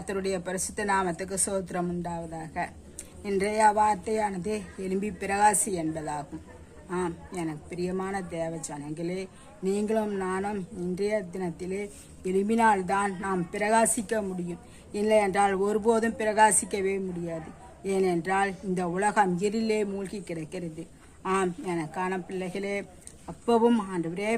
கர்த்தருடைய பரிசுத்த நாமத்துக்கு சோத்திரம் உண்டாவதாக. இன்றைய வார்த்தையானது எழும்பி பிரகாசி என்பதாகும். ஆம், எனக்கு பிரியமான தேவ ஜனங்களே, நீங்களும் நானும் இன்றைய தினத்திலே எழும்பினால்தான் நாம் பிரகாசிக்க முடியும். இல்லை என்றால் ஒருபோதும் பிரகாசிக்கவே முடியாது. ஏனென்றால் இந்த உலகம் இருளிலே மூழ்கி கிடக்கிறது. ஆம், எனக்கான பிள்ளைகளே, அப்பவும் ஆண்டவரே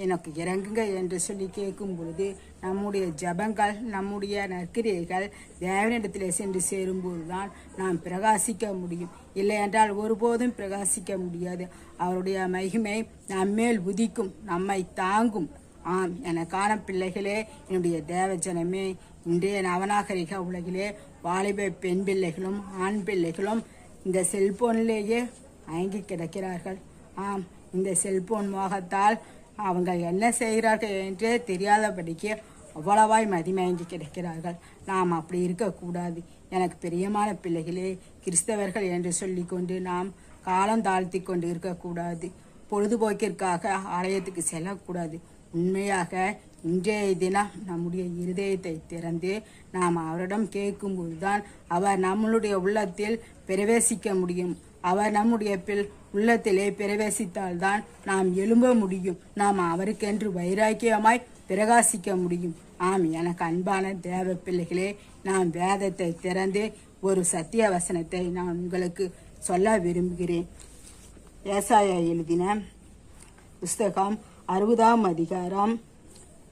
எனக்கு இறங்குங்க என்று சொல்லி கேட்கும் பொழுது நம்முடைய ஜபங்கள், நம்முடைய நற்கிரியைகள் தேவனிடத்திலே சென்று சேரும்போது தான் நாம் பிரகாசிக்க முடியும். இல்லை என்றால் ஒருபோதும் பிரகாசிக்க முடியாது. அவருடைய மகிமை நம்மேல் உதிக்கும், நம்மை தாங்கும். ஆம், எனக்கான பிள்ளைகளே, என்னுடைய தேவஜனமே, இன்றைய நவநாகரிக உலகிலே வாலிப பெண் பிள்ளைகளும் ஆண் பிள்ளைகளும் இந்த செல்போனிலேயே மயங்கி கிடக்கிறார்கள். ஆம், இந்த செல்போன் மோகத்தால் அவங்க என்ன செய்கிறார்கள் என்றே தெரியாதபடிக்கு அவ்வளவாய் மதிமயங்கி கிடைக்கிறார்கள். நாம் அப்படி இருக்கக்கூடாது. எனக்கு பிரியமான பிள்ளைகளே, கிறிஸ்தவர்கள் என்று சொல்லிக்கொண்டு நாம் காலம் தாழ்த்தி கொண்டு இருக்கக்கூடாது. பொழுதுபோக்கிற்காக ஆலயத்துக்கு செல்லக்கூடாது. உண்மையாக இன்றைய தினம் நம்முடைய இருதயத்தை திறந்து நாம் அவரிடம் கேட்கும்போதுதான் அவர் நம்மளுடைய உள்ளத்தில் பிரவேசிக்க முடியும். அவர் நம்முடைய உள்ளத்திலே பிரவேசித்தால்தான் நாம் எழும்ப முடியும். நாம் அவருக்கென்று வைராக்கியமாய் பிரகாசிக்க முடியும். ஆம், எனக்கு அன்பான தேவ பிள்ளைகளே, நான் வேதத்தை திறந்து ஒரு சத்திய வசனத்தை நான் உங்களுக்கு சொல்ல விரும்புகிறேன். ஏசாயா எழுதின புஸ்தகம் 60ஆம் அதிகாரம்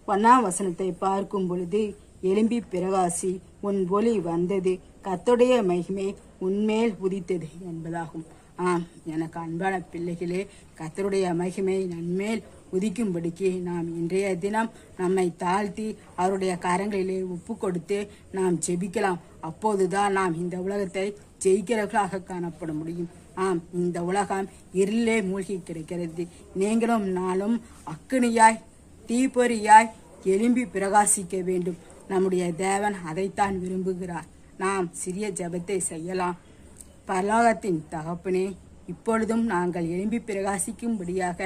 1ஆம் வசனத்தை பார்க்கும் பொழுது, எழும்பி பிரகாசி, உன் ஒளி வந்தது, கர்த்தருடைய மகிமை உன்மேல் உதித்தது என்பதாகும். ஆம், எனக்கு அன்பான பிள்ளைகளே, கர்த்தருடைய மகிமை நன்மேல் உதிக்கும்படிக்கு நாம் இன்றைய தினம் நம்மை தாழ்த்தி அவருடைய கரங்களிலே ஒப்பு கொடுத்து நாம் ஜெபிக்கலாம். அப்போதுதான் நாம் இந்த உலகத்தை ஜெயிக்கிறவர்களாக காணப்பட முடியும். ஆம், இந்த உலகம் இருளிலே மூழ்கி கிடக்கிறது. நீங்களும் நானும் அக்கினியாய் தீப்பொறியாய் எழும்பி பிரகாசிக்க வேண்டும். நம்முடைய தேவன் அதைத்தான் விரும்புகிறார். நாம் சிறிய ஜெபத்தை செய்யலாம். பரலோகத்தின் தகப்பனே, இப்பொழுதும் நாங்கள் எழும்பி பிரகாசிக்கும்படியாக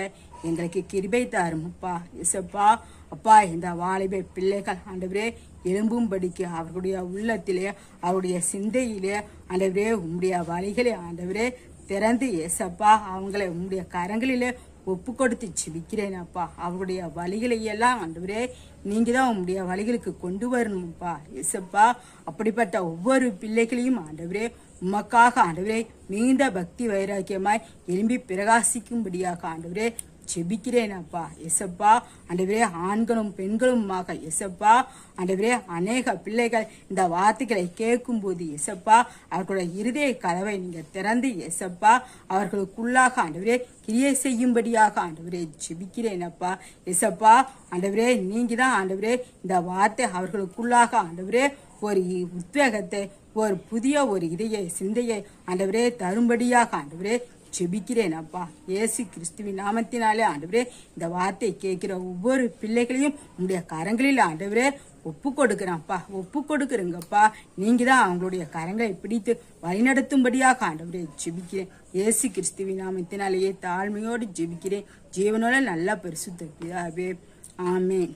எங்களுக்கு கிருபை தாரும் அப்பா. இசப்பா, அப்பா, இந்த வாலிப பிள்ளைகள் ஆண்டவரே எழும்பும்படிக்கு அவர்களுடைய உள்ளத்திலே, அவருடைய சிந்தையிலே ஆண்டவரே உம்முடைய வழிகளை ஆண்டவரே திறந்து ஏசப்பா அவங்களை உம்முடைய கரங்களிலே ஒப்பு கொடுத்து ஜெபிக்கிறேன் அப்பா. அவருடைய வழிகளை எல்லாம் ஆண்டவரே நீங்க தான் உம்முடைய வழிகளுக்கு கொண்டு வரணும்ப்பா. ஏசப்பா, அப்படிப்பட்ட ஒவ்வொரு பிள்ளைகளையும் ஆண்டவரே உமக்காக ஆண்டவரே நீண்ட பக்தி வைராக்கியமாய் எழும்பி பிரகாசிக்கும்படியாக ஆண்டவரே ஜெபிக்கிறேன் அப்பா. எசப்பா, ஆண்டவரே ஆண்களும் பெண்களுமாக எசப்பா ஆண்டவரே அநேக பிள்ளைகள் இந்த வார்த்தைகளை கேட்கும் போது எசப்பா அவர்களுடைய இருதய கதவை நீங்க திறந்து எசப்பா அவர்களுக்குள்ளாக ஆண்டவரே கிரியை செய்யும்படியாக ஆண்டவரே ஜெபிக்கிறேன் அப்பா. எசப்பா ஆண்டவரே நீங்க தான் ஆண்டவரே இந்த வார்த்தை அவர்களுக்குள்ளாக ஆண்டவரே ஒரு உத்வேகத்தை, ஒரு புதிய ஒரு இதய சிந்தையை ஆண்டவரே தரும்படியாக ஆண்டவரே ஜெபிக்கிறேன் அப்பா. இயேசு கிறிஸ்துவின் நாமத்தினாலே ஆண்டவரே இந்த வார்த்தை கேட்கிற ஒவ்வொரு பிள்ளைகளையும் உங்களுடைய கரங்களில் ஆண்டவரே ஒப்பு கொடுக்குறேன்ப்பா, ஒப்பு கொடுக்குறேங்கப்பா. நீங்க தான் அவங்களுடைய கரங்களை பிடித்து வழிநடத்தும்படியாக ஆண்டவரே ஜெபிக்கிறேன். இயேசு கிறிஸ்துவின் நாமத்தினாலேயே தாழ்மையோடு ஜெபிக்கிறேன். ஜீவனோட நல்ல பரிசுத்த பிதாவே, ஆமென்.